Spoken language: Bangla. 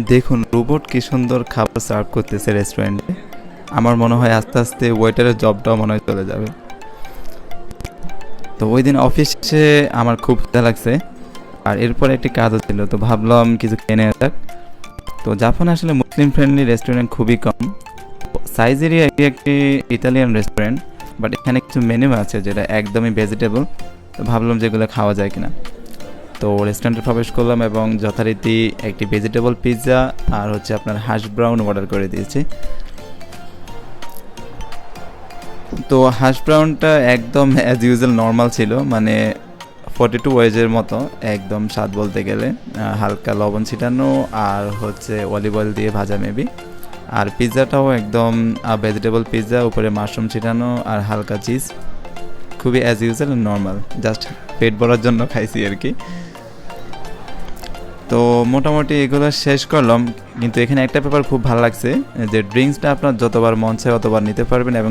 দেখুন রোবট কি সুন্দর খাবার সার্ভ করতেছে রেস্টুরেন্টে। আমার মনে হয় আস্তে আস্তে ওয়েটারের জবটাও মনে হয় চলে যাবে। তো ওই দিন অফিসে আমার খুব ক্ষুধা লাগছে, আর এরপরে একটি কাজও ছিল, তো ভাবলাম কিছু খেয়ে নেওয়া যাক। তো জাপানে আসলে মুসলিম ফ্রেন্ডলি রেস্টুরেন্ট খুবই কম। সাইজেরই একটি ইতালিয়ান রেস্টুরেন্ট, বাট এখানে কিছু মেনু আছে যেটা একদমই ভেজিটেবল। তো ভাবলাম যেগুলো খাওয়া যায় কিনা। তো রেস্টুরেন্টে প্রবেশ করলাম এবং যথারীতি একটি ভেজিটেবল পিৎজা আর হচ্ছে আপনার হাঁস ব্রাউন অর্ডার করে দিয়েছি। তো হাঁস ব্রাউনটা একদম অ্যাজ ইউজুয়াল নর্মাল ছিল, মানে 42 ওয়েজের মতো, একদম স্বাদ বলতে গেলে। হালকা লবণ ছিটানো আর হচ্ছে অলিভ অয়েল দিয়ে ভাজা মেবি। আর পিৎজাটাও একদম ভেজিটেবল পিৎজা, উপরে মাশরুম ছিটানো আর হালকা চিজ। খুবই অ্যাজ ইউজুয়াল নর্মাল, জাস্ট পেট ভরার জন্য খাইছি আর কি। তো মোটামুটি এগুলো শেষ করলাম, কিন্তু এখানে একটা ব্যাপার খুব ভালো লাগছে, যে ড্রিঙ্কসটা আপনার যতবার মন চায় অতবার নিতে পারবেন এবং